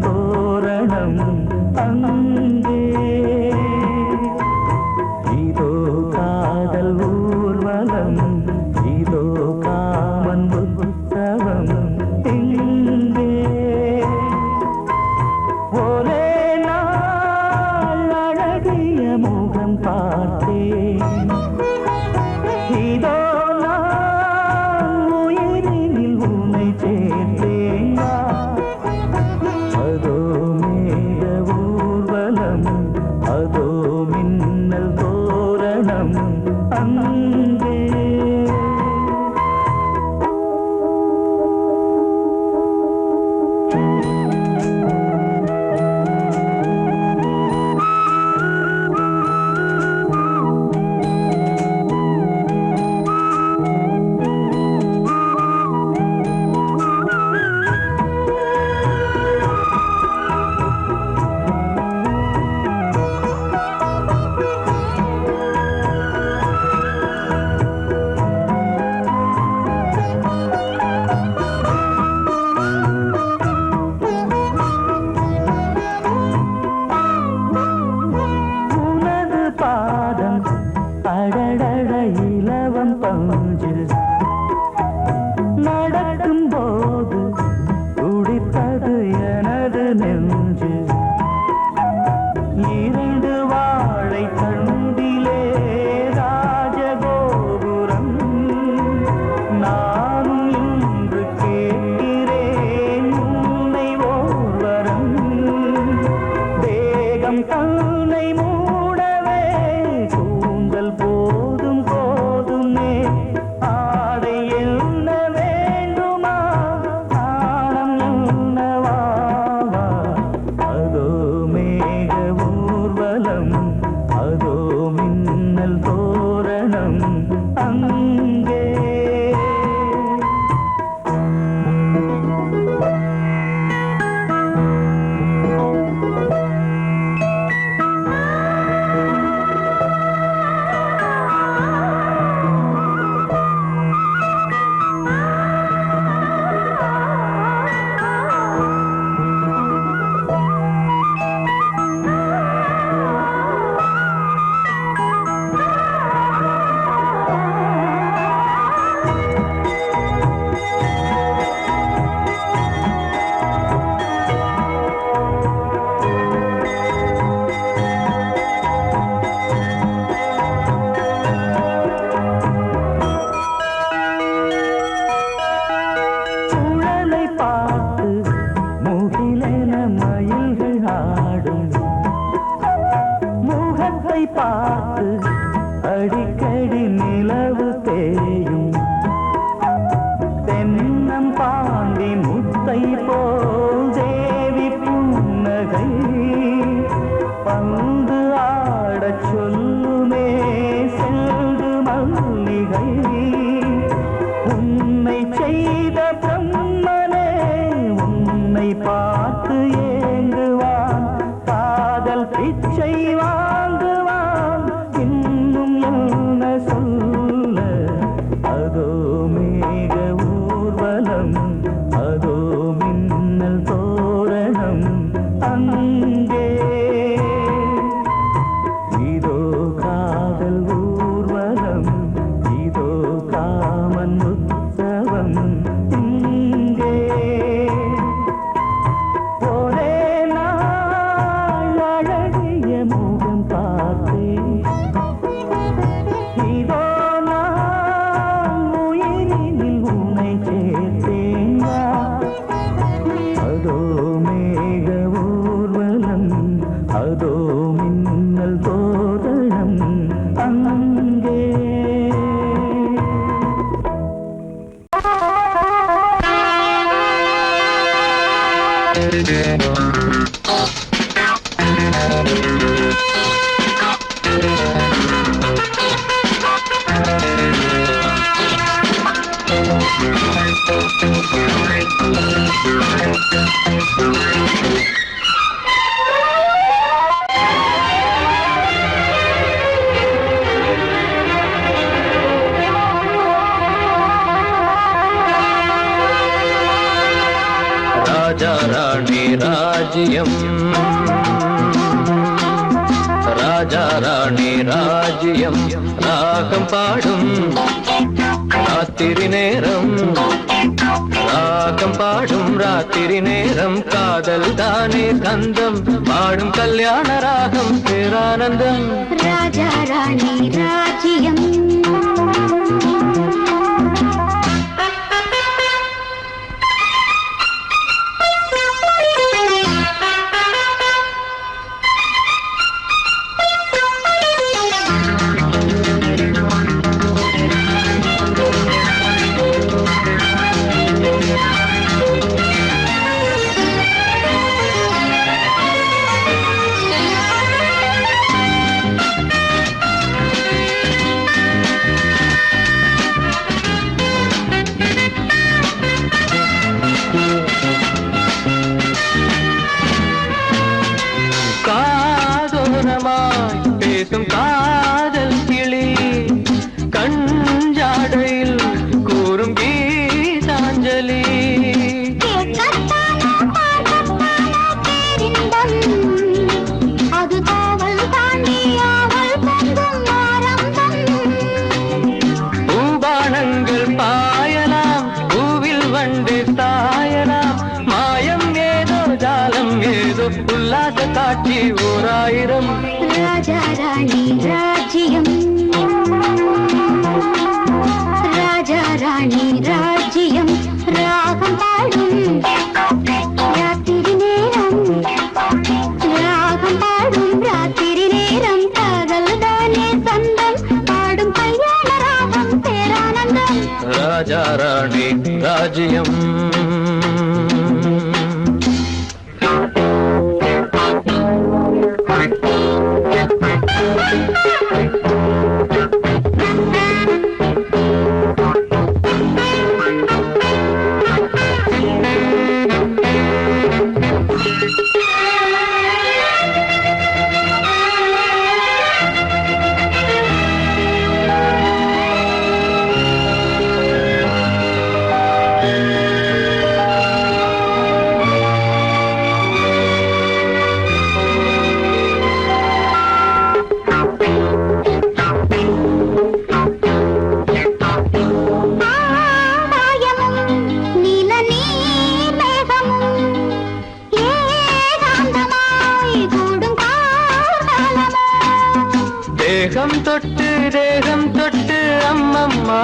தோரணம் அங்கே இதோ காதல் ஊர்வலம் இதோ காமன் உற்சவம் இங்கே ஒரே நாள் அழகிய முகம் பார்த்தேன் இதோ நான் உயிரினில் உன்னை சேர்த்தேன் அதோ மேக ஊர்வலம் அதோ மின்னல் தோரணம் அங்கே அடடட இலவம் பஞ்சில் நடக்கும் போது துடித்தது எனது நெஞ்சு இரண்டு வாழை தண்டிலே ராஜகோபுரம் நானும் இன்று கேட்கிறேன் உன்னை ஓர்வரம் தேகம் தன்னை மூடவே கூந்தல் போதும் போதுமே ஆடை என்ன வேண்டுமா ஆனம் என்னவாவா அதோ மேக ஊர்வலம் அதோ மின்னல் தோரணம் அங்கே பார்த்து அடிக்கடி நிலவு தேயும் தென்னம் பாண்டி முத்தை போல் தேவி புன்னகை பந்து ஆடச் சொல்லுமே செல்து மல்லிகை உன்னை செய்த பிரம்மனே உன்னை பார்த்து ஏங்குவான் காதல் பிச்சை வாங்குவான் இன்னும் என்ன சொல்ல அதோ மேக ஊர்வலம் அதோ மின்னல் தோரணம் அங்கே இதோ காதல் ஊர்வலம் இதோ காமன் உற்சவம் இங்கே ஒரே நாள் அழகிய முகம் பார்த்தேன் இதோ நான் உயிரினில் உன்னை சேர்த்தேன் அதோ மேக ஊர்வலம் அதோ மின்னல் தோரணம் அங்கே राजा रानी ராஜ்யம் ராஜா ராணி ராஜ்யம் ராகம் பாடும் ராத்திரி நேரம் ராகம் பாடும் ராத்திரி நேரம் காதல் தானே கந்தம் பாடும் கல்யாண ராகம் பேரானந்தம் ராஜா ராணி ராஜ்யம் பேசும் காதல் கிளி கஞ்சாடையில் கூறும் கீதாஞ்சலி அது காவல் தாண்டி ஆவல் பூபானங்கள் பாயலாம் பூவில் வண்டு சாயலாம் மாயம் ஏதோ ஜாலம் ஏதோ உல்லாச காட்சி ஓராயிரம் ராஜா ராணி ராஜ்யம் ராஜா ராணி ராஜ்யம் ராகம் பாடும் ராத்திரி நேரம் ராகம் பாடும் ராத்திரி நேரம் காதல் தானே சந்தம் பாடும் கல்யாண ராகம் பேரானந்தம் ராஜா ராணி ராஜ்யம் தேகம் தொட்டு அம்மம்மா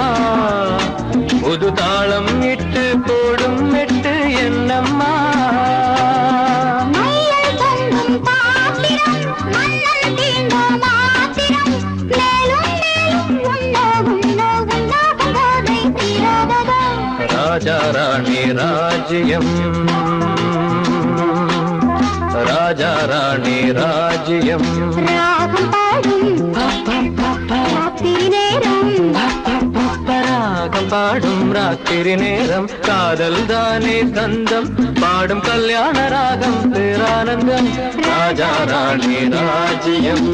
புது தாளம் இட்டு போடும் மெட்டு என்னம்மா ராஜா ராணி ராஜ்யம் ராஜா ராணி ராஜ்யம் ராகம் பாடும் ராத்திரி நேரம் காதல் தானே கந்தம் பாடும் கல்யாண ராகம் பேரானந்தம் ராஜா ராணி ராஜ்யம்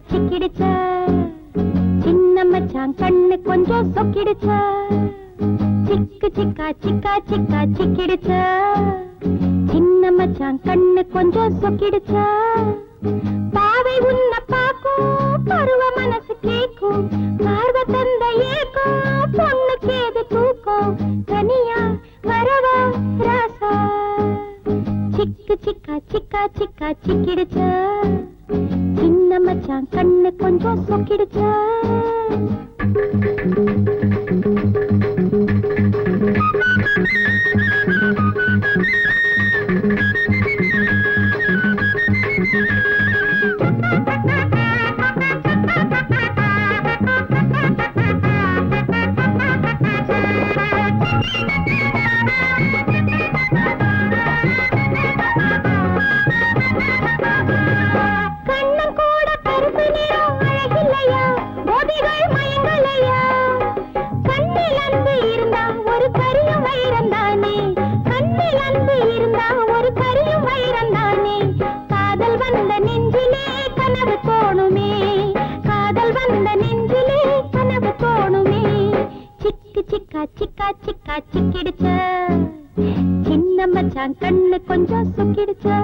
சிக்கிடுச்சா சின்ன மச்சான் கண்ணு கொஞ்சம் சொக்கிடுச்சா சிக்கு சிக்கா சிக்கா சிக்கா சிக்கிடுச்சா சின்ன மச்சான் கண்ணு கொஞ்சம் சொக்கிடுச்சா பாவை உன்ன பாக்கும் பருவ மனசு கேக்கும் பார்வ தந்த ஏக்கும் பொண்ணுக்கு ஏது தூக்கம் தனியா வரவா ராசா சிக்கு சிக்கா சிக்கா சிக்கா சிக்கிடுச்சா சின்ன மச்சான் கண்ணு கொஞ்சம் சொக்கிடுச்சா மச்சான் கண்ணு கொஞ்சம் சொக்கிடுச்சா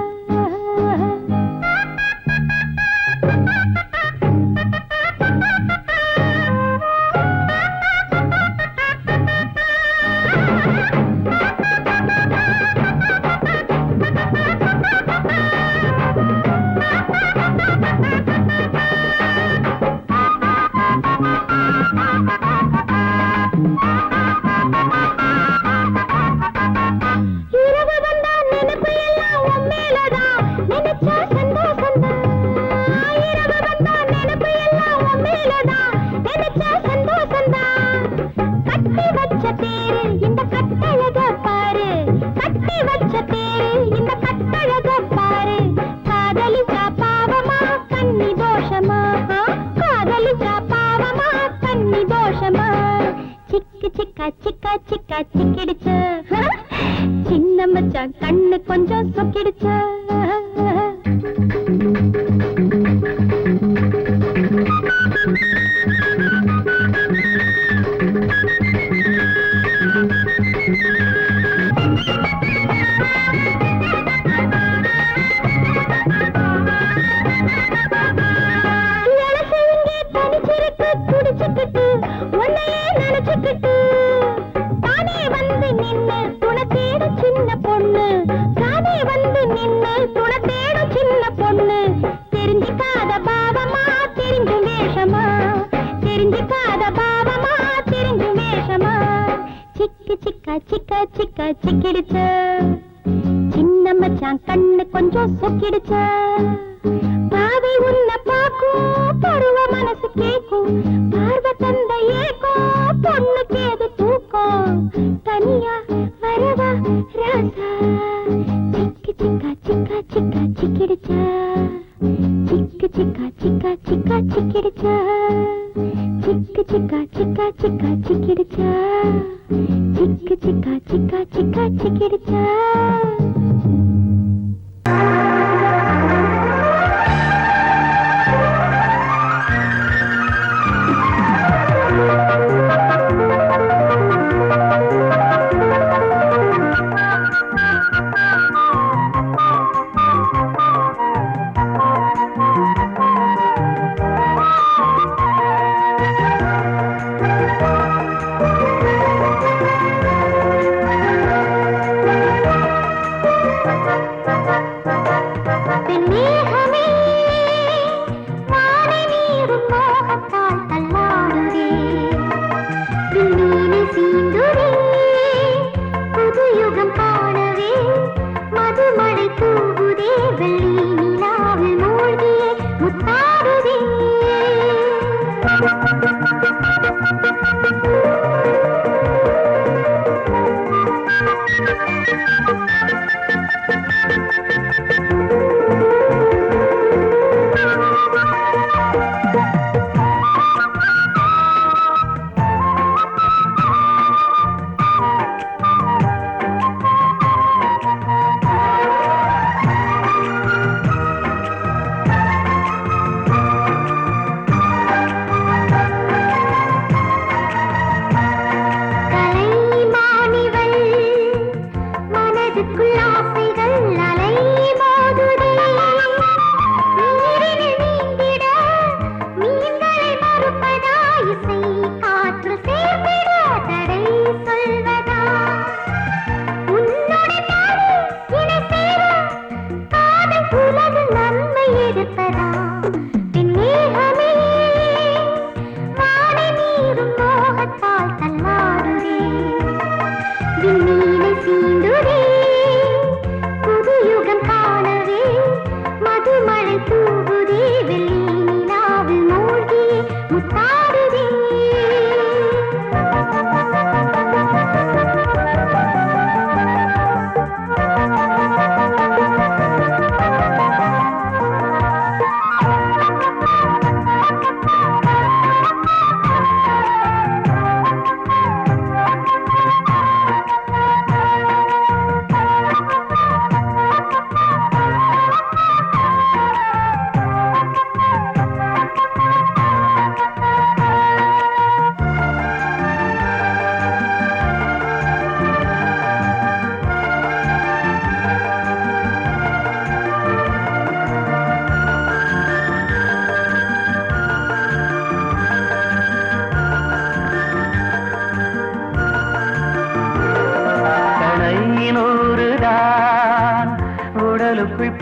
சிக்கிடுச்சு சின்ன மச்சான் கண்ணு கொஞ்சம் சொக்கிடுச்சு சிக்கிடுச்சு சின்ன மச்சான் கண்ணு கொஞ்சம் சொக்கிடுச்சு பாவை உன்ன பாக்கும் பருவ மனசு கேக்கும் பார்வ தந்த ஏக்கும் பொண்ணுக்கு எது தூக்கம் தனியா வரவா ராசா சிக்கி சிக்கா சிக்கா சிக்கா சிக்கிடுச்சு சிக்கு சிக்கா சிக்கா சிக்கா சிக்கிடுச்சு சிக்கு சிக்கா சிக்கா சிக்கா சிக்கிடுச்சு சிக்கு சிக்கா சிக்கா சிக்கா சிக்கிடுச்சு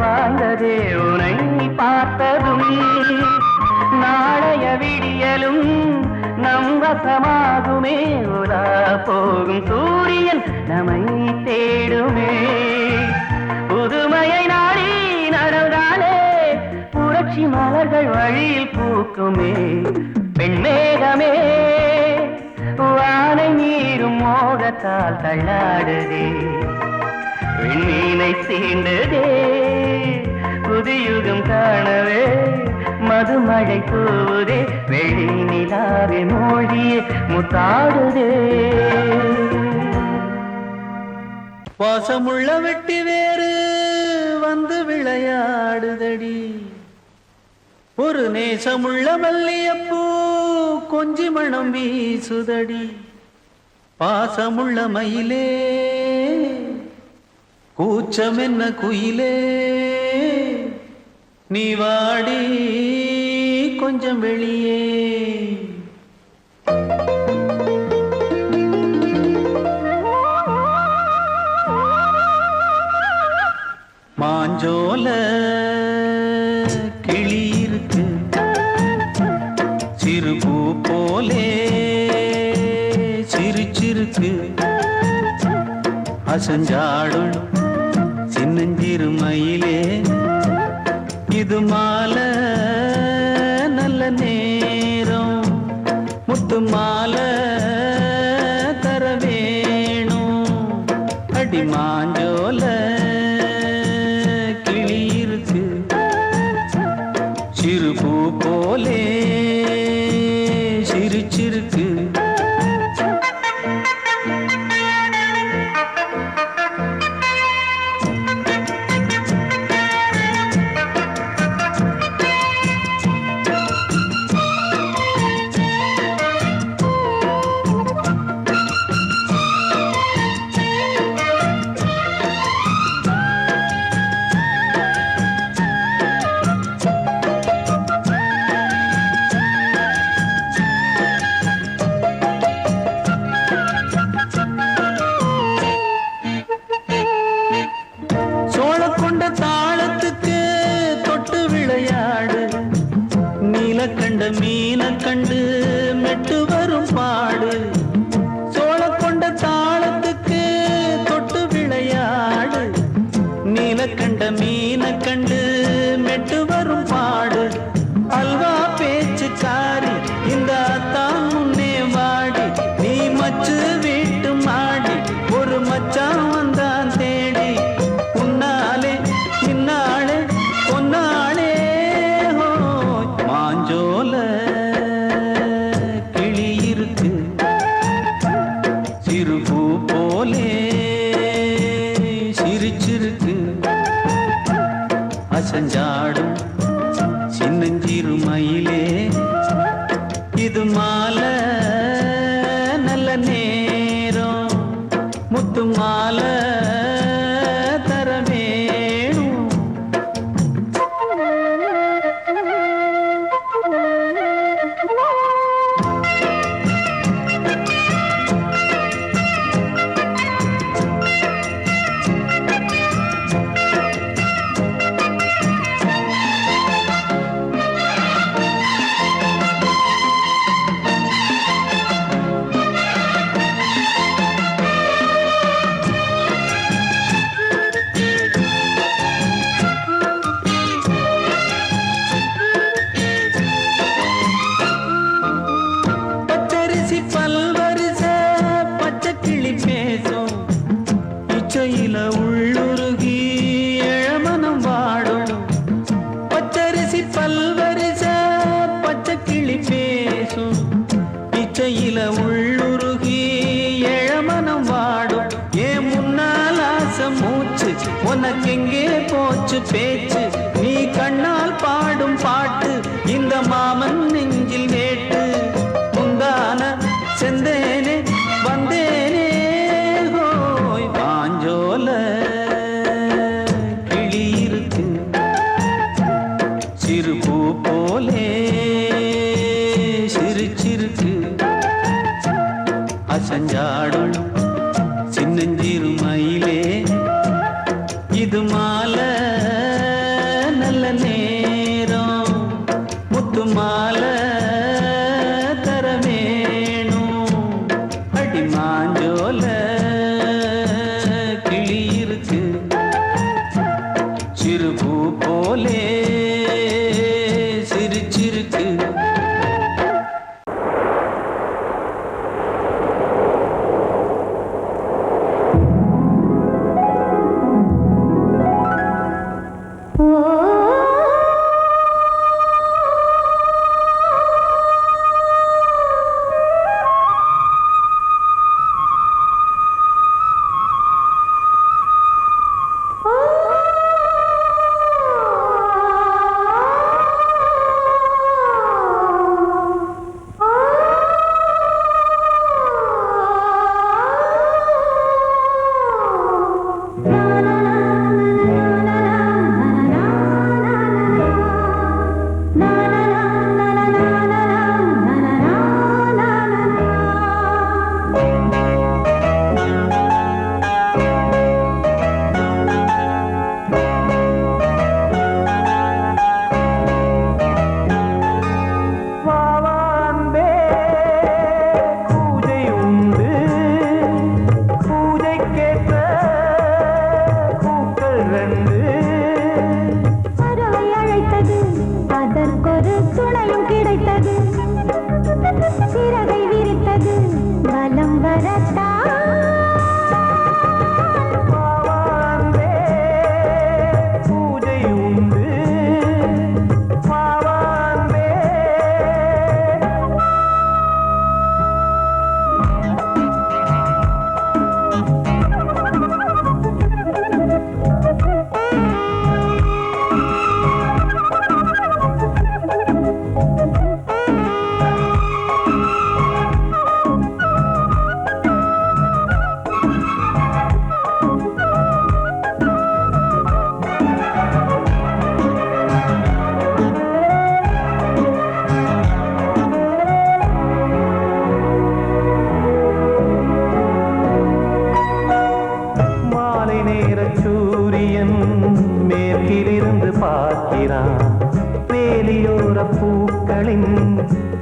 பாய்ந்ததே உனை பார்த்ததும் நாளைய விடியலும் நம் வசமாகுமே உலா போகும் சூரியன் நம்மை தேடுமே புதுமையை நாடி நடந்தாலே புரட்சி மலர்கள் வழியில் பூக்குமே பெண்மேகமே வானை மீறும் மோகத்தால் தள்ளாடுதே விண்ணீனை சீண்டுதே புதியுகம் காணவே மதுமழை தூவுதே வெளி நிலாவே மொழியே முத்தாடுதே வாசமுள்ள வெட்டி வேறு வந்து விளையாடுதடி ஒரு நேசமுள்ள மல்லியப்பூ கொஞ்சி மணம் வீசுதடி பாசமுள்ள மயிலே கூச்சம் என்ன குயிலே நீ வாடி கொஞ்சம் வெளியே மாஞ்சோல கிளி இருக்கு சிறுபூ போலே சிரிச்சிருக்கு அசஞ்சாடும் சின்னஞ்சிறு மயிலே இது மாலை நல்ல நேரம் முத்து மாலை தர வேணும் அடி மாஞ்சோல கிளி இருக்கு சிறுபூ போலே சிரிச்சிருக்கு கண்ட மீன கண்டு மெட்டு வரும் பாடு சோழ கொண்ட தாளத்துக்கு தொட்டு விளையாடு நீல கண்ட மீன கண்டு மெட்டு வரும் பாடு அல்வா பேச்சு காரி இந்த தான் முன்னே வாடி நீ மச்சு வீட்டு மாடி ஒரு மச்சான் வந்தான் தேடி உன்னாலே இன்னாலே பொன்னாலே மாஞ்சோல கிளி இருக்கு சிறுபூ போலே சிரிச்சிருக்கு அசஞ்சாடும் சின்னஞ்சிறு மயிலே இது மாலை நல்ல நேரம் முத்து மாலை தர வேணும் பச்சரிசி பல்வரிச பச்சை கிளி பேசும் இச்சையில உள்ளுருகி இளமனம் வாடும் பச்சரிசி பல்வரிச பச்சை கிளி பேசும் இச்சையில உள்ளுருகி இளமனம் வாடும் ஏன் முன்னால் ஆசை மூச்சு உனக்கெங்கே போச்சு பேச்சு நீ கண்ணால் பாடும் பாட்டு இந்த மாமன் நெஞ்சில் வேட்டு முந்தான செந்தேனே வந்தேனே ஹோய் பாஞ்சோல கிளி இருக்கு சிறுபூ போலே சிரிச்சிருக்கு அசஞ்சாடும் சின்னஞ்சிறு மயிலே இது மாலை மாலை தரமேணும் அடி மாஞ்சோல கிளி இருக்கு சிறுபூ போலே சிரிச்சிருக்கு.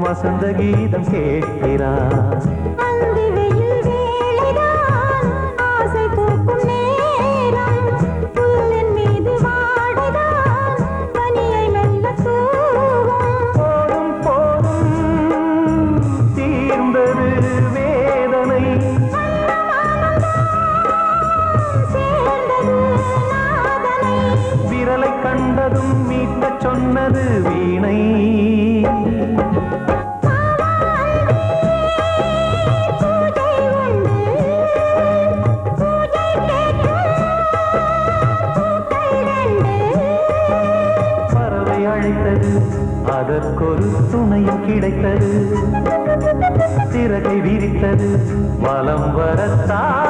வசந்த கீதம் கேட்கிறான். போதும் போதும் தீர்ந்தது வேதனை, விரலை கண்டதும் மீட்கச் சொன்னது வீணை. அதற்கொரு துணையும் கிடைத்தது, சிறகை விரித்தது வலம் வரத்தான்.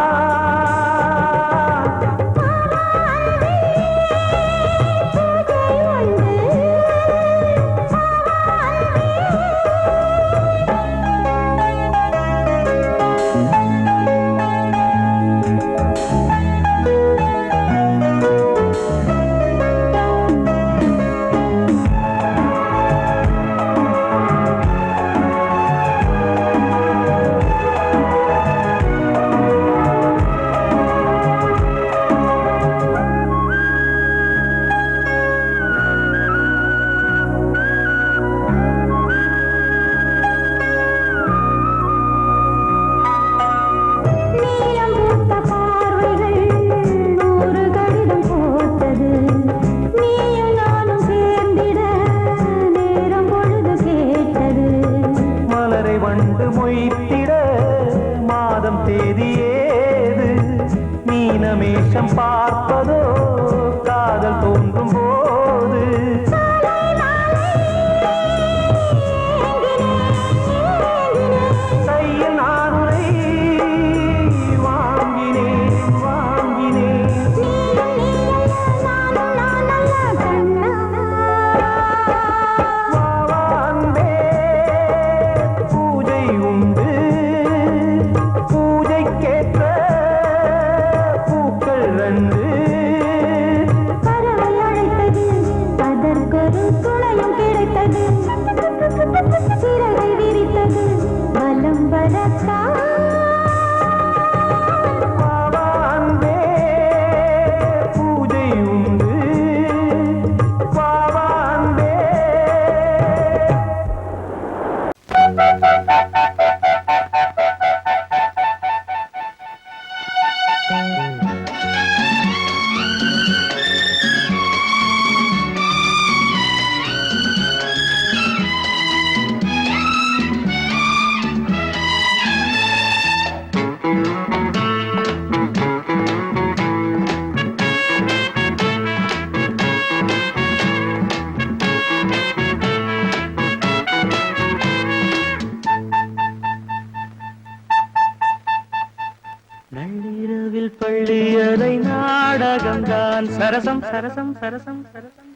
சரசம் சரசம் சரசம் சரசம்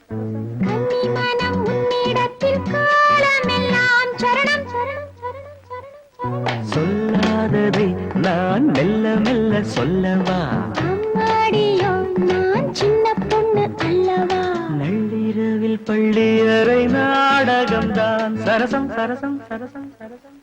கன்னி மனம் உன்னிடத்தில் காலமெல்லாம் சரணம் சரணம் சரணம் சரணம் சரணம் சொல்லாததை நான் மெல்ல மெல்ல சொல்லவா அம்மாடியோ நான் சின்ன பொண்ணு அல்லவா நள்ளிரவில் பள்ளி அறை நாடகம்தான் சரசம் சரசம் சரசம் சரசம்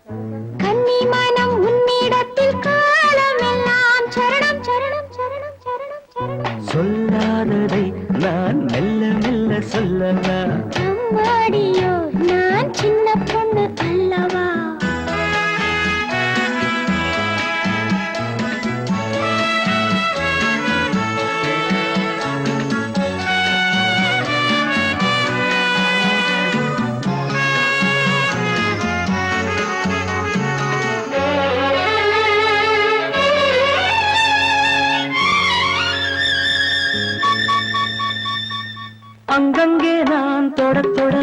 கன்னி மனம் உன்னிடத்தில் காலமெல்லாம் சரணம் சரணம் சரணம் சரணம் சரணம் சொல்லாததை நான் மெல்ல மெல்ல சொல்லவா அம்மாடியோ நான் சின்ன பொண்ணு அல்லவா அங்கங்கே நான் தொட தொட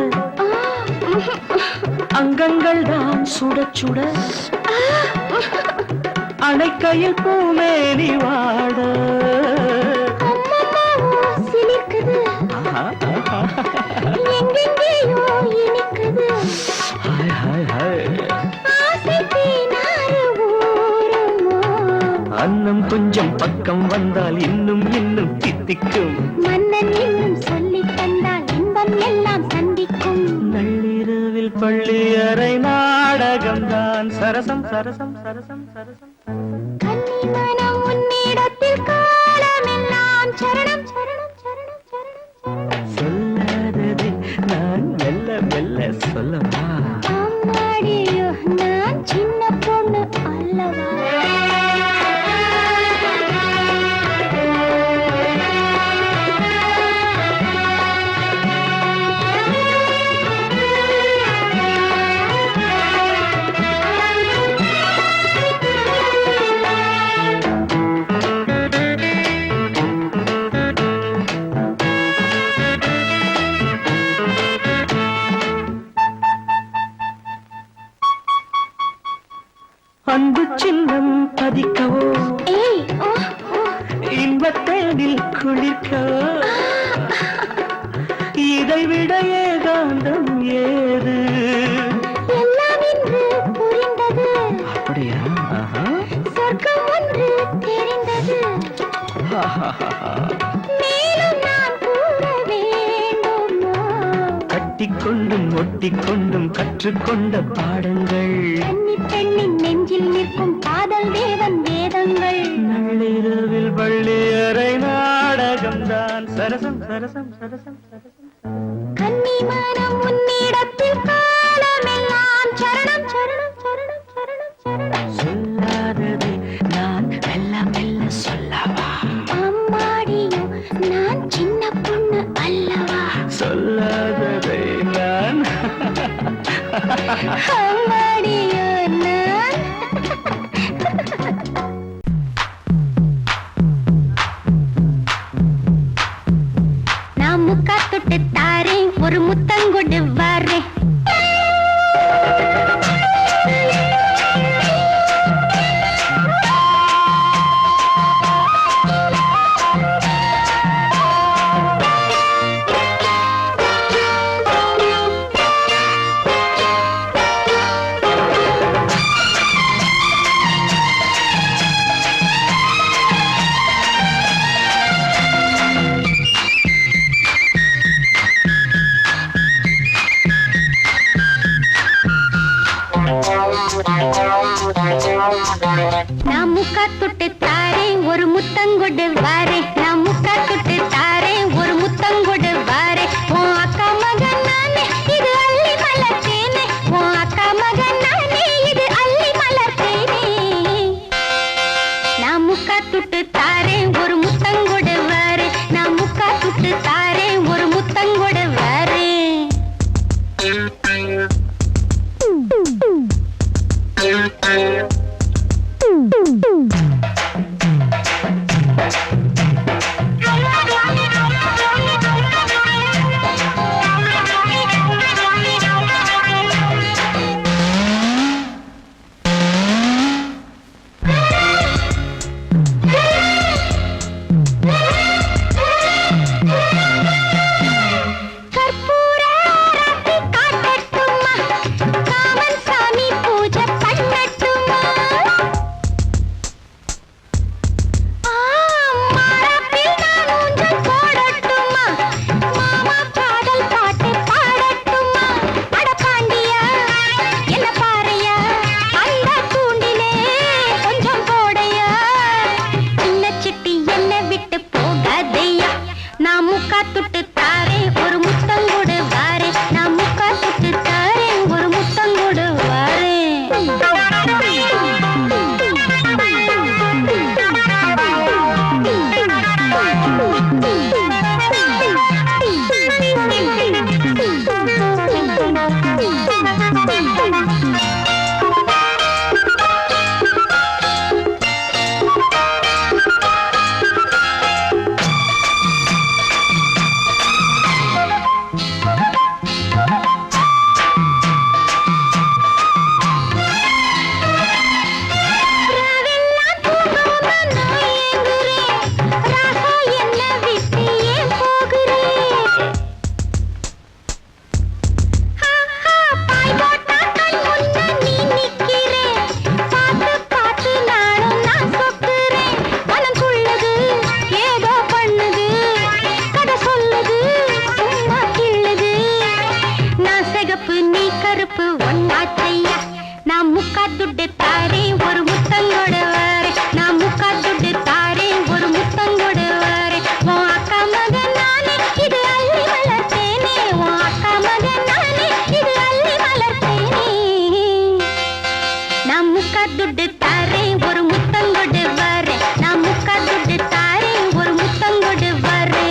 அங்கங்கள் தான் சுட சுட அணைக்கையில் பூமேனி வாட அம்மம்மாவோ சிலிர்க்குது எங்கெங்கேயோ இனிக்குது ஹாய் ஹாய் ஹாய் ஆசை தீனாறு ஊருமோ அன்னம் கொஞ்சம் பக்கம் வந்தால் இன்னும் இன்னும் தித்திக்கும் மன்னன் இன்னும் சொல்லித் தந்தால் இன்பம் எல்லாம் சந்திக்கும் நள்ளிரவில் பள்ளி அறை நாடகம்தான் சரசம் சரசம் சரசம் சரசம் கன்னி மனம் உன்னிடத்தில் காலமெல்லாம் சரணம் சரணம் சரணம் சரணம் சரணம் சொல்லாததை நான் மெல்ல மெல்ல சொல்லவா அம்மாடியோ நான் சின்ன பொண்ணு அல்லவா அன்பு சின்னம் பதிக்கவோ ஏய் ஓ ஓ இன்பத்தேனில் குளிர்க்கவோ இதைவிட ஏகாந்தம் ஏது எல்லாம் இன்று புரிந்தது அப்படியா சொர்க்கம் ஒன்று தெரிந்தது மேலும் நான் கூற வேண்டுமோ கட்டிக்கொண்டும் ஒட்டிக்கொண்டும் கற்றுக்கொண்ட பாடங்கள் கன்னி பெண்ணின் நெஞ்சில் நிற்கும் காதல் தேவன் வேதங்கள் நள்ளிரவில் பள்ளி அறை நாடகம்தான் சரசம் சரசம் சரசம் சரசம் கன்னி மனம் உன்னிடத்தில் காலமெல்லாம் சரணம் சரணம் சரணம் சரணம் சரணம் சொல்லாததை நான் மெல்ல மெல்ல சொல்லவா அம்மாடியோ நான் சின்ன பொண்ணு அல்லவா சொல்லாததை நான் அம்மாடியோ நான் நான் முக்கா தொட்டு தாரேன் ஒரு முத்தங்கொடு வாரேன் நான் முக்கா தொட்டு தாரேன் ஒரு முத்தங்கொடு வாரேன் நான் முக்கா தொட்டு தாரேன் ஒரு முத்தங்கொடு வாரேன் உன் அக்கா மகன் நானே இது அள்ளி மலர்த்தேனே உன் அக்கா மகன் நானே இது அள்ளி மலர்த்தேனே நான் முக்கா தொட்டு தாரேன் ஒரு முத்தங்கொடு வாரேன் நான் முக்கா தொட்டு தாரேன் ஒரு முத்தங்கொடு வாரேன் கசப்பு ஒன்னாச்சையா நான் முக்கா துட்டு தாரேன் ஒரு முத்தங்கோட வாரே நான் முக்கா துட்டு தாரேன் ஒரு முத்தங்கோட வாரே உன் அக்கா மகன் நானே இது அள்ளி வளர்த்தேனே உன் அக்கா மகன் நானே இது அள்ளி வளர்த்தேனே நான் முக்கா துட்டு தாரேன் ஒரு முத்தங்கோட வாரே நான் முக்கா துட்டு தாரேன் ஒரு முத்தங்கோட வாரே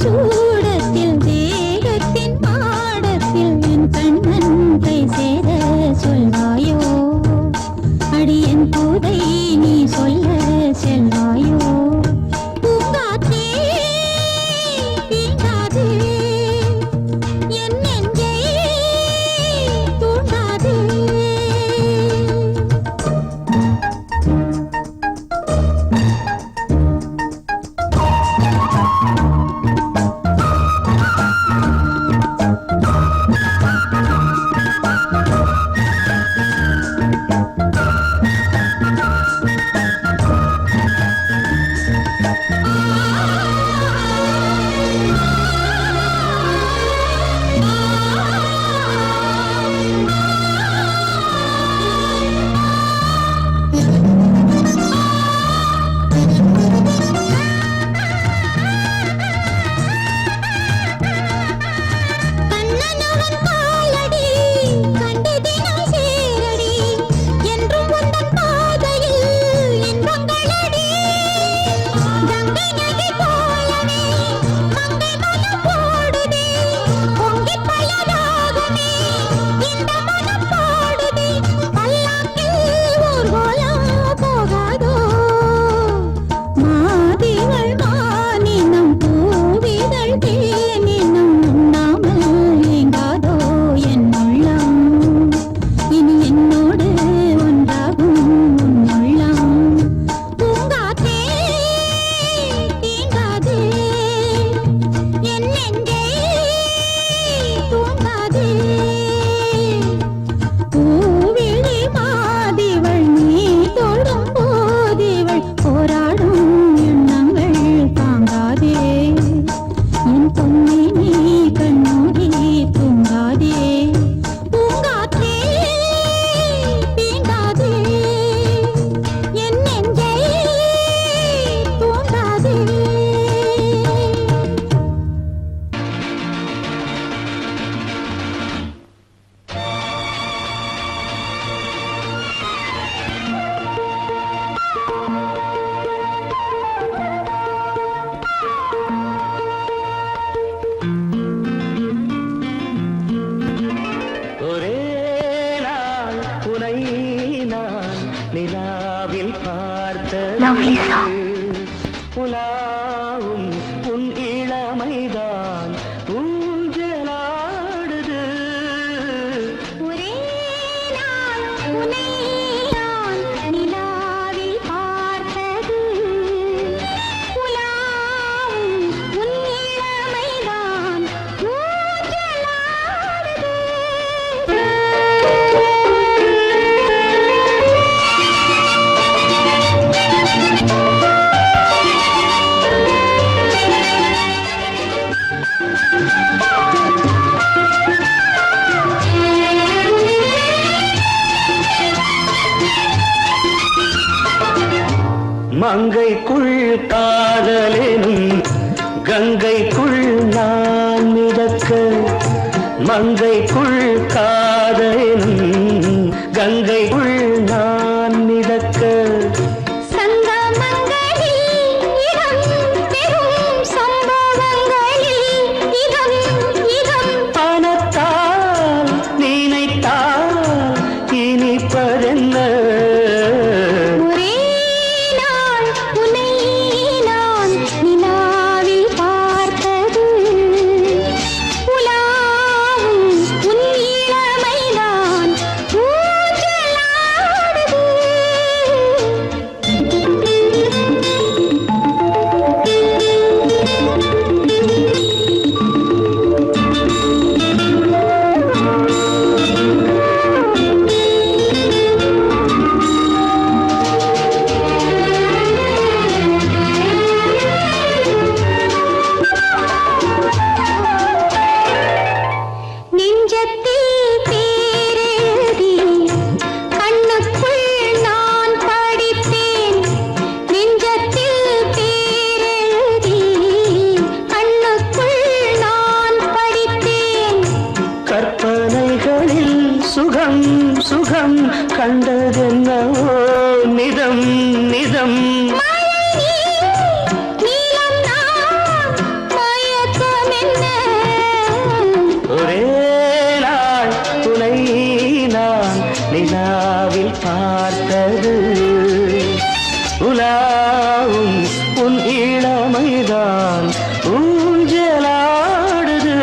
சூடத்தில் தேகத்தின் பாடத்தில் lovely song. உலாவும் உன் இளமைதான் ஊஞ்சலாடுது. ஒரே நாள் உன்னை நான் நிலாவில் பார்த்தது. உலாவும் உன் இளமைதான் ஊஞ்சலாடுது. மங்கைக்குள் காதலெனும் கங்கைக்குள் நான் மிதக்க. மங்கைக்குள் காதலெனும் கங்கைக்குள் நான் மிதக்க. சங்கமங்களில் இடம் பெறும் சம்பவங்களில் இதம் இதம் பணத்தால் நினைத்தால் இனிப்பதென்ன. ஒரே நாள் உன்னை நான் நிலாவில் பார்த்தது. உலாவும் உன் இளமைதான் ஊஞ்சலாடுது. நெஞ்சத்தில் பேரெழுதி கண்ணுக்குள் நான் படித்தேன். நெஞ்சத்தில் பேரெழுதி கண்ணுக்குள் நான் படித்தேன். கற்பனைகளில் சுகம் சுகம் கண்டதென்னவோ நிதம் நிதம். மழை நீலம் நான் மயக்கம் என்ன. ஒரே நாள் துணை நான் நிலாவில் பார்த்தது. உலாவும் உன் இளமைதான் ஊஞ்சலாடுது.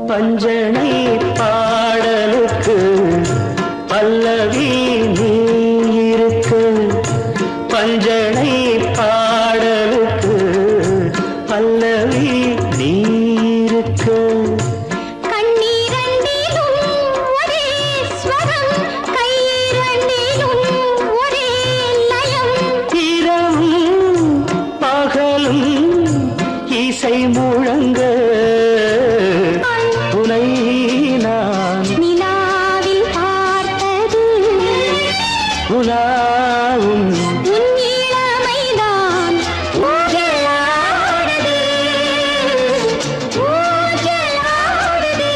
பஞ்சனை பாடலுக்கு பல்லவி நீ இருக்கு. பஞ்சனை பாடலுக்கு பல்லவி நீ இருக்கு. கண்ணீரண்டிலும் ஒரே ஸ்வரம் கையிரண்டிலும் ஒரே லயம். இரவும் பகலும் இசை முழங்க. உனை நான் நிலாவில் பார்த்தது. உலாவும் உன் இளமைதான் ஊஞ்சலாடுது. ஊஞ்சலாடுது.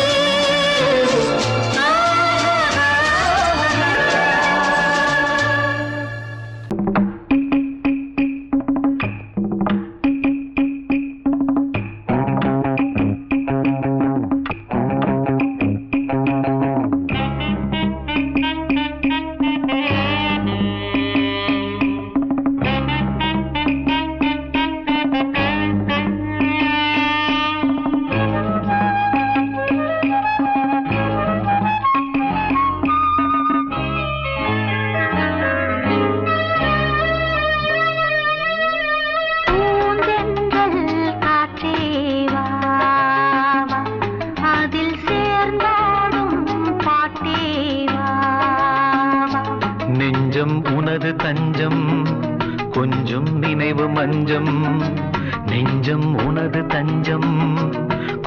தஞ்சம் கொஞ்சம் நினைவு மஞ்சம் நெஞ்சம் உனது தஞ்சம்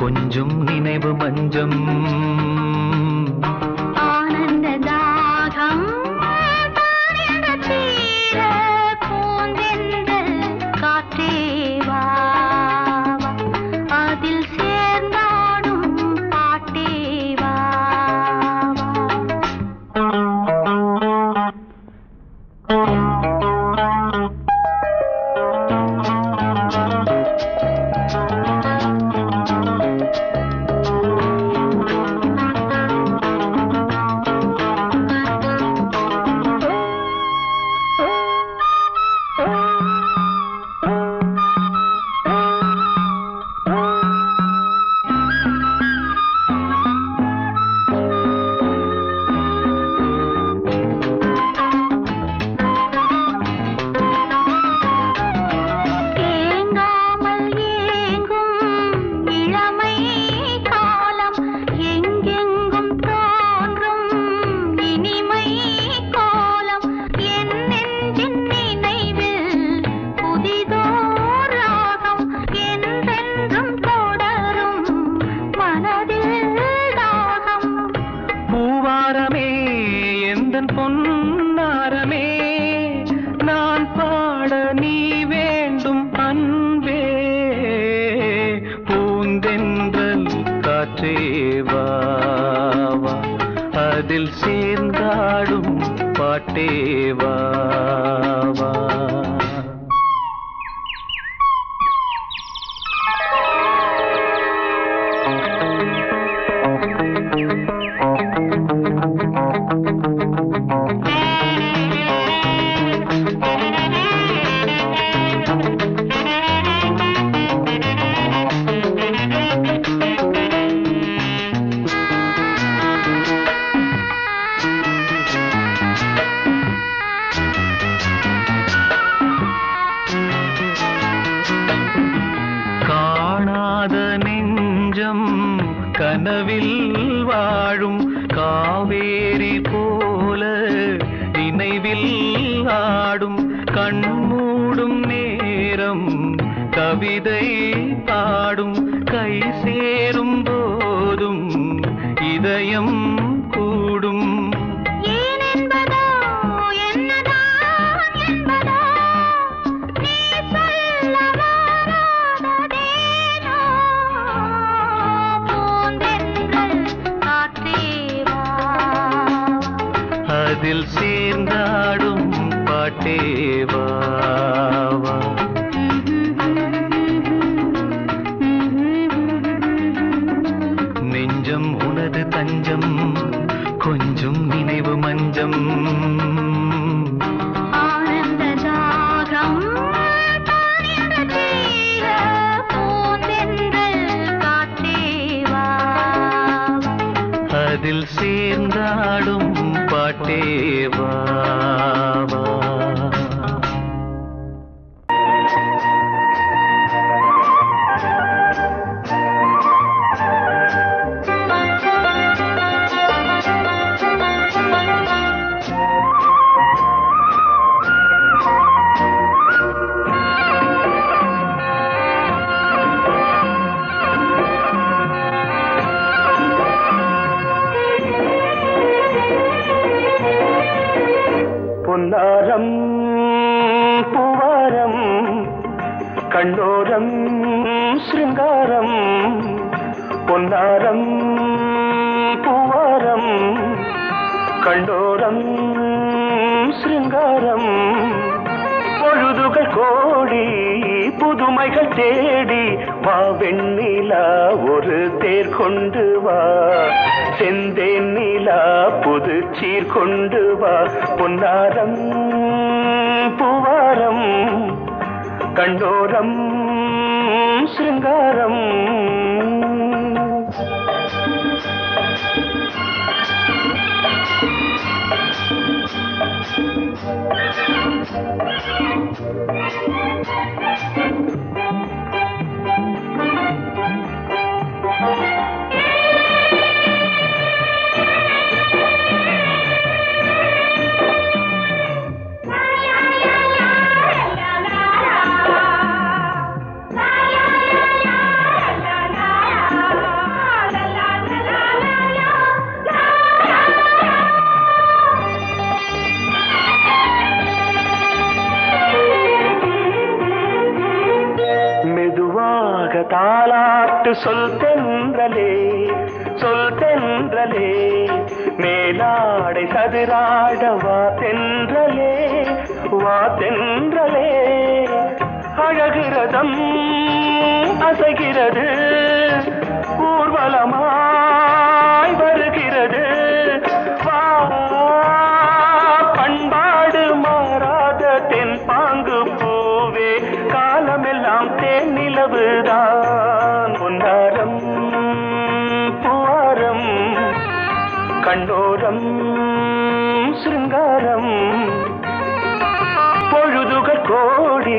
கொஞ்சம் நினைவு மஞ்சம் ஆனந்த தாகம் தீர பூந்தெந்தல் காற்றே வா அதில் சேர்ந்தாடும் பாட்டே வா காற்றேவா அதில் சேர்ந்தாடும் பாட்டேவா கனவில் வாழும் காவேரி போல நினைவில் ஆடும் கண்மூடும் நேரம் கவிதை பாடும் கை சேரும் போதும் இதயம் கூடும் அதில் சேர்ந்தாடும் பாட்டேவா நெஞ்சம் உனது தஞ்சம் கொஞ்சம் நினைவு மஞ்சம் அதில் சேர்ந்தாடும் பாட்டேவா பொன்னாரம் பூவாரம் கண்ணோரம் சிருங்காரம் பொன்னாரம் பூவாரம் கண்ணோரம் சிருங்காரம் பொழுதுகள் கோடி புதுமைகள் தேடி வா வெண்ணிலா ஒரு தேர் கொண்டு வா செந்தேன் நிலா புது சீர் கொண்டு வா பொன்னாரம் பூவாரம் கண்டோரம் சிருங்காரம் தாலாட்டு சொல் தென்றலே மேலாடை சதுராட வா தென்றலே அழகிறதம் அசைகிறது ஊர்வலமாய் வருகிறது வா பண்பாடு மாறாத தென் பாங்கு பூவே காலமெல்லாம் தேன் நிலவுதான் பொன்னாரம் பூவாரம் கண்டோரம் சிருங்காரம் பொழுதுகள் கோடி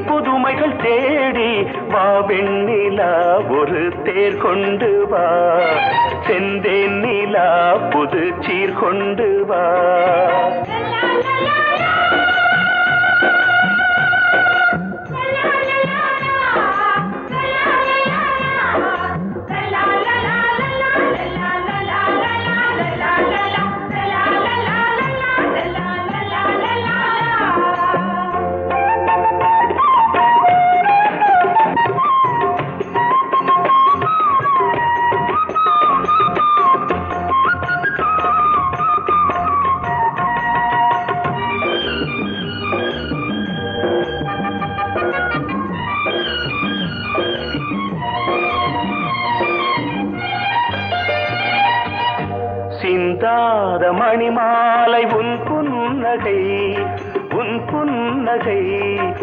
புதுமைகள் தேடி வா வெண்ணிலா ஒரு தேர் கொண்டு வா செந்தேன் நிலா புது சீர் கொண்டு வா மணிமாலை உன் புன்னகை உன் புன்னகை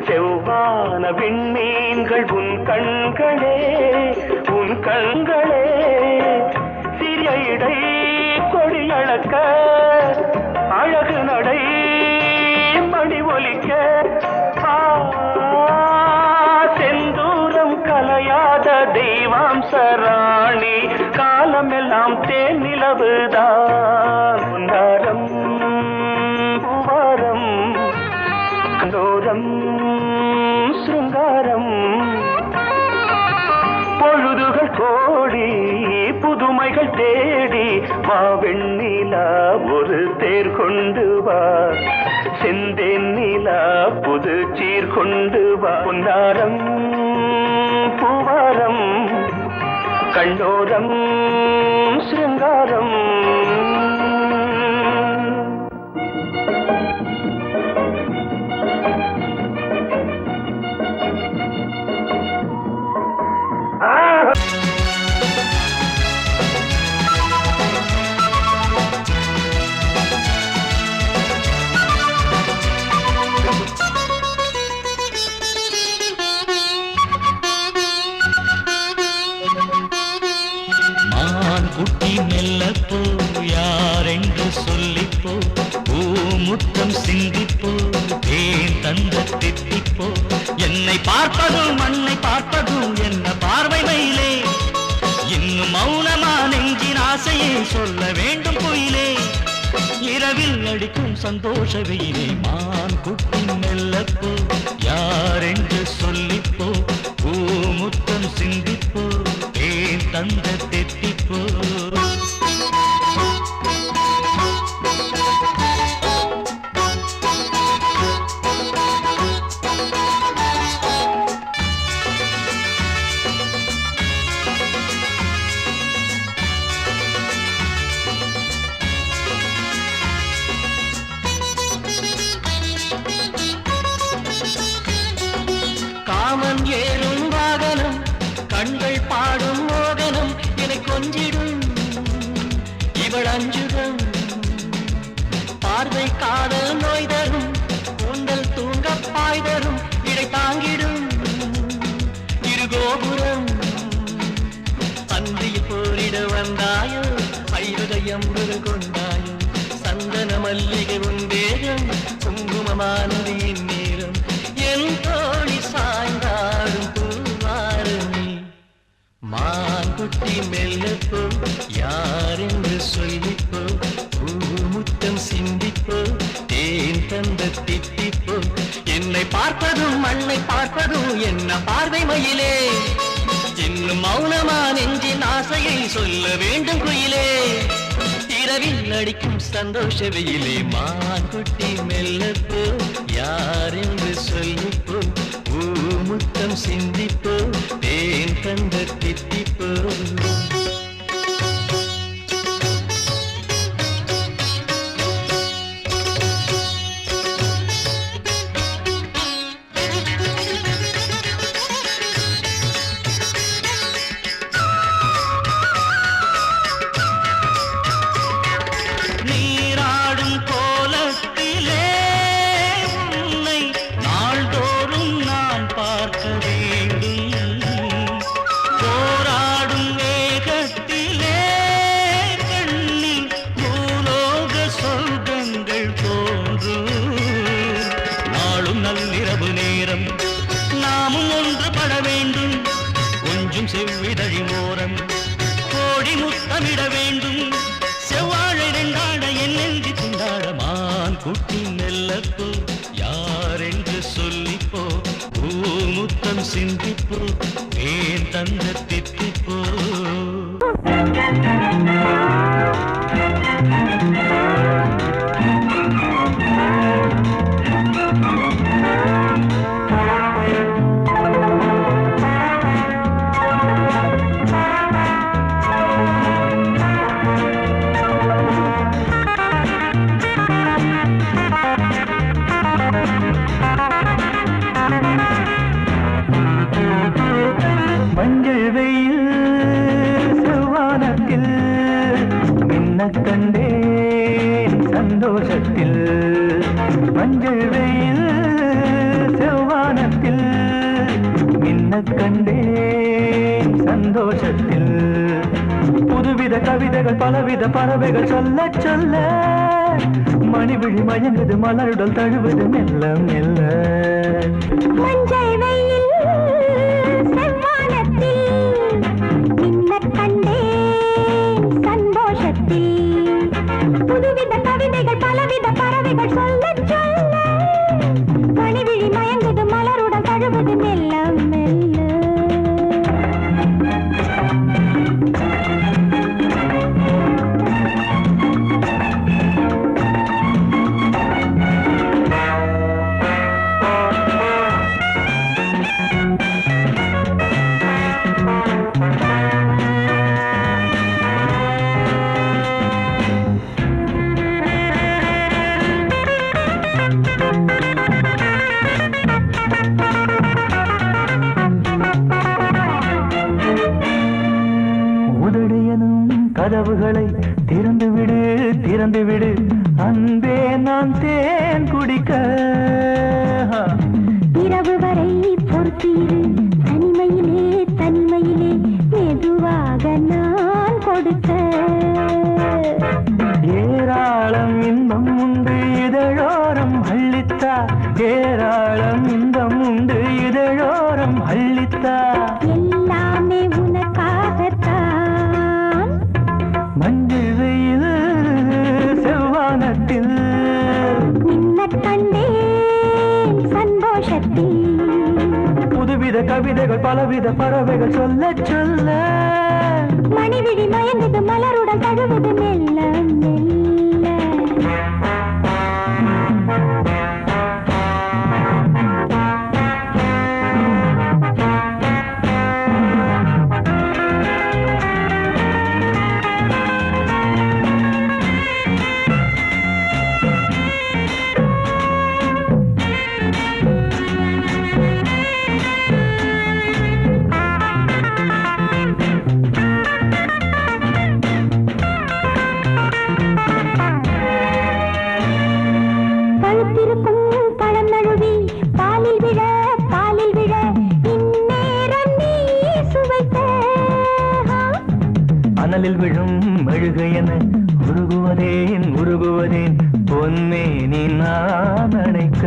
செவ்வான விண்மீன்கள் உன் கண்களே உன் கண்களே சிறிய இடை கொடியளக்க அழகு நடை மணி ஒலிக்க செந்தூரம் கலையாத தெய்வாம்சராணி காலமெல்லாம் தேன் நிலவுதான் உன்னாரம் பூவாரம் கண்டோரம் சிருங்காரம் பொழுதுகள் கோடி புதுமைகள் தேடி வா வெண்ணிலா ஒரு தேர் கொண்டு வா செந்தேன் நிலா புது சீர் கொண்டு வா பொன்னாரம் பூவாரம் கண்டோரம் சிருங்காரம் குட்டி மெல்லப்போ யாரென்று சொல்லிப்போ பூமுத்தம் சிந்திப்போ தேன் தந்த தித்திப்போ என்னை பார்ப்பதும் மண்ணை பார்ப்பதும் என்ன பார்வை மயிலே இன்னும் மௌனமா நெஞ்சின் ஆசையை சொல்ல வேண்டும் குயிலே இரவில் அடிக்கும் சந்தோஷ வெயிலே மான் குட்டி மெல்லப்போ யாரென்று சொல்லிப்போ பூமுத்தம் சிந்திப்போ தேன் தந்த தித்திப்போ காமன் ஏறும் வாகனம் கண்கள் பாடும் மோகனம் என்னை கொஞ்சிடும் இவள் அஞ்சுகம் பார்வை காதல் நோய் தரும் கூந்தல் தூங்க பாய் தரும் இடை தாங்கிடும் இரு கோபுரம் பந்தியில் போரிட வந்தாயோ ஐவதயம் கொண்டாயோ சந்தன மல்லிகை உந்தேகம் குங்குமமானது இந்நேரம் என் தோழி சாய்ந்தாடும் பூவாரமே மான்குட்டி மெல்லப்போ யாரென்று சொல்லிப்போ பூமுத்தம் சிந்திப்போ தேன் தந்த தித்திப்போ என்னை பார்ப்பதும் மண்ணை பார்ப்பதும் என்ன பார்வை மயிலே இன்னும் மௌனமா நெஞ்சின் ஆசையை சொல்ல வேண்டும் குயிலே இரவில் அடிக்கும் சந்தோஷ வெயிலே மான்குட்டி மெல்லப்போ யாரென்று சொல்லிப்போ பூமுத்தம் சிந்திப்போ தேன் தந்த தித்திப்போ நீராடும் கோலத்திலே உன்னை நாள்தோறும் நான் பார்க்க வேண்டும் போராடும் வேகத்திலே கண்ணில் பூலோக சொர்க்கங்கள் தோன்றும் நாளும் நள்ளிரவு நேரம் நாமும் ஒன்றுபட வேண்டும் கொஞ்சம் செவ்விதழி மோரம் கோடி முத்தமிட வேண்டும் செவ்வாழை ரெண்டாட என் நெஞ்சி திண்டாட மான் குட்டி நெல்லப்போ யாரென்று சொல்லிப்போ பூமுத்தம் சிந்திப்போ தேன் தந்த தித்திப்போ மஞ்சள் வெயில் மஞ்சள் வெயில் செவ்வானத்தில் மின்ன கண்டேன் சந்தோஷத்தில் புதுவித கவிதைகள் பலவித பறவைகள் சொல்ல சொல்ல மணிவிழி மயங்குது மலருடல் தழுவது மெல்ல மெல்ல மஞ்சள் வெயில் செவ்வானத்தில் மின்னக் கண்டேன் சந்தோஷத்தில் புதுவித கவிதைகள் பலவித பறவைகள் சொல்ல சொல்ல மணிவிழி மயங்குது மலருடன் தழுவது மெல்ல மெல்ல கதவுகளை திறந்து விடு திறந்து விடு அன்பே நான் தேன் குடிக்க இரவு வரை பொறுத்தீரு தனிமையிலே தனிமையிலே மெதுவாக நான் கொடுக்க ஏராளம் இன்பம் உண்டு இதழோரம் அள்ளித்தா ஏராளம் இன்பம் உண்டு இதழோரம் அள்ளித்தா எல்லாமே உனக்காகத்தான் மஞ்சள் வெயில் செவ்வானத்தில் மின்னக் கண்டேன் சந்தோஷத்தில் புதுவித கவிதைகள் பலவித பறவைகள் சொல்ல சொல்ல மணிவிழி மயங்குது மலருடன் தழுவது மெல்ல மெல்ல அனலில் விழும் மெழுகையென உருகுவதேன் உருகுவதேன் பொன்னே நீ நான் அணைக்க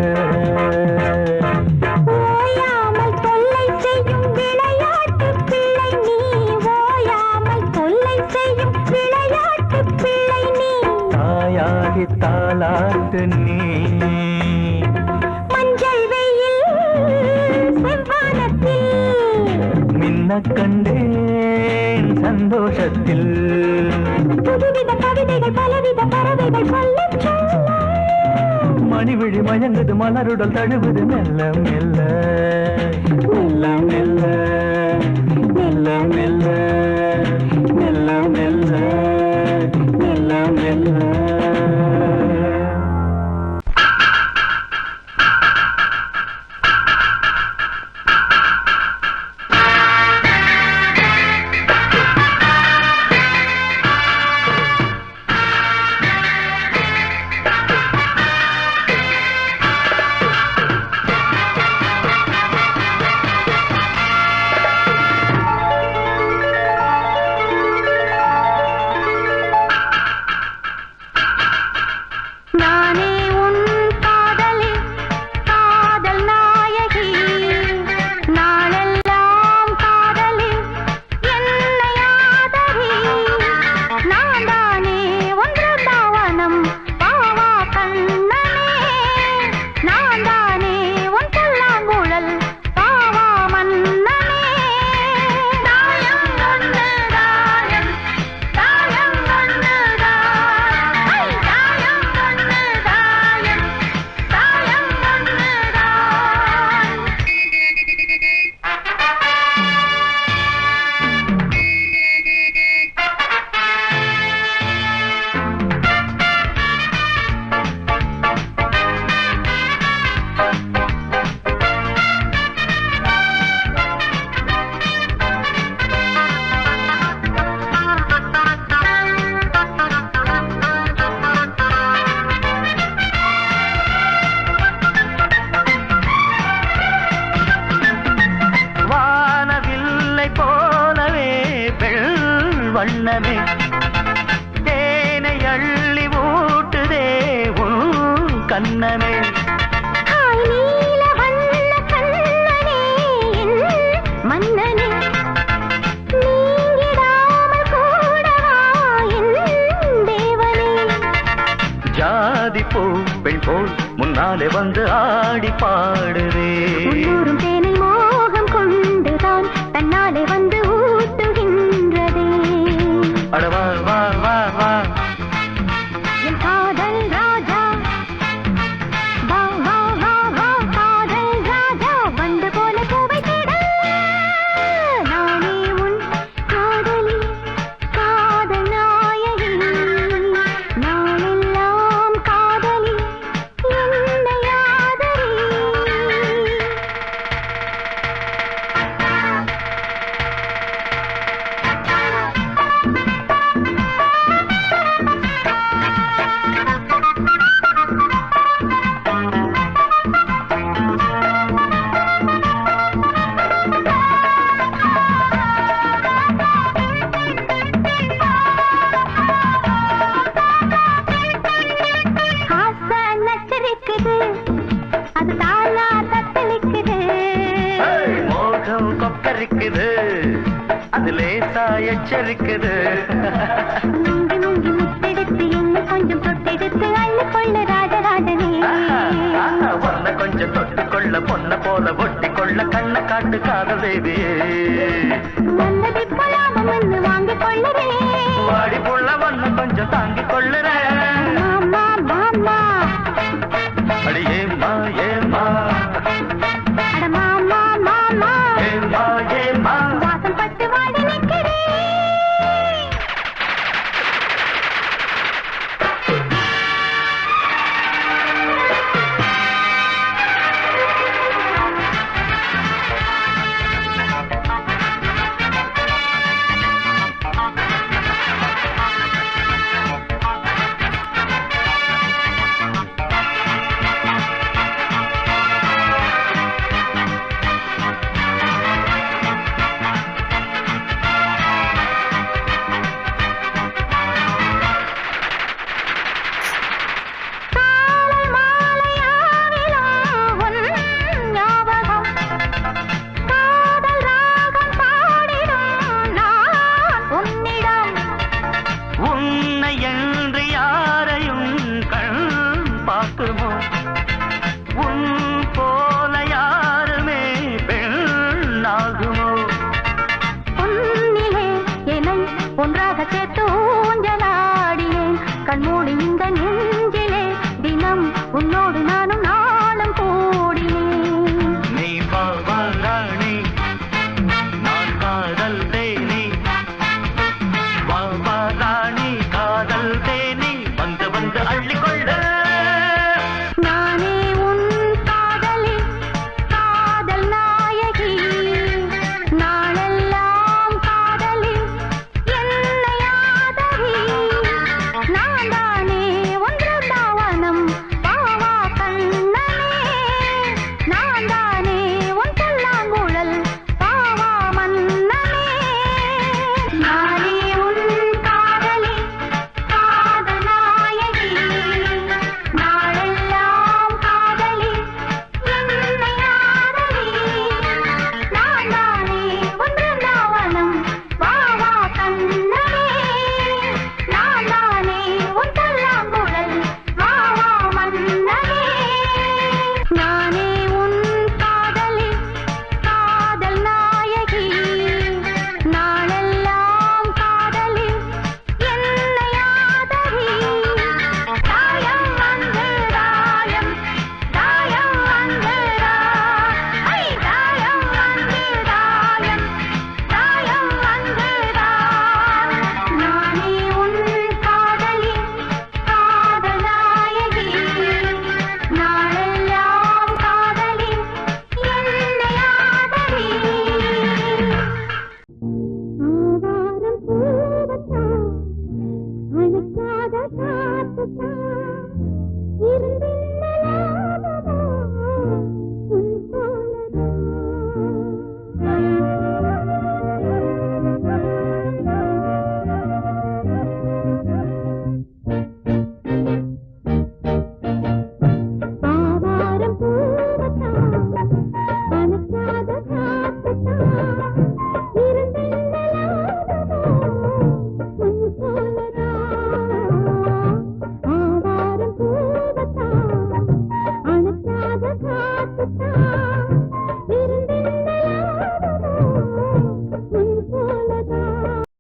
ஓயாமல் தொல்லை செய்யும் விளையாட்டு பிள்ளை நீ ஓயாமல் தொல்லை செய்யும் விளையாட்டு பிள்ளை நீ தாயாகி தாளாட்டு நீ மஞ்சள் வெயில் செவ்வானத்தில் மின்ன கண்டேன் சந்தோஷத்தில் புதுவித கவிதைகள் பலவித பறவைகள் சொல்ல சொல்ல மணிவிழி மயங்குது மலருடல் தழுவுது மெல்ல மெல்ல மெல்ல மெல்ல மெல்ல மெல்ல மெல்ல மெல்ல மெல்ல மெல்ல வண்ணமே தேனை அள்ளி ஊட்டுதே உன் கண்ணமே ஹாய் நீல வண்ண கண்ணனே என் மன்னனே நீங்கிடாமல் கூடவா என் தேவனே ஜாதி பூ பெண் போல் முன்னாலே வந்து ஆடி பாடுதே உள்ளூரும் தேனை மோகம் கொண்டுதான் தன்னாலே வந்து ஊட்டுகின்றதே அட வா வா வா வா என் காதல் ராஜா வா வா வா வா காதல் ராஜா வந்து போல பூவை தேட நானே உன் காதலி காதல் நாயகி நாளெல்லாம் காதலி என்னை ஆதரி ஆசை நச்சரிக்குது அது தாளா தத்தளிக்குது ஏய், மோகம் கொக்கரிக்குது அது லேசா எச்சரிக்குது முங்கி முங்கி முத்தெடுத்து என்ன கொஞ்சம் தொட்டெடுத்து அள்ளிக்கொள்ள ராஜராஜனே பொண்ண கொஞ்சம் தொட்டுக்கொள்ள பொண்ண போல ஒட்டி கொள்ள கண்ண காட்டு காதல் தேவியே வந்ததை போலாமம் வந்து வாங்கிக் கொள்ளுறேன் வாடி புள்ள ஒண்ணு கொஞ்சம் தாங்கிக் கொள்ளுறேன் மாமா மாமா அடியே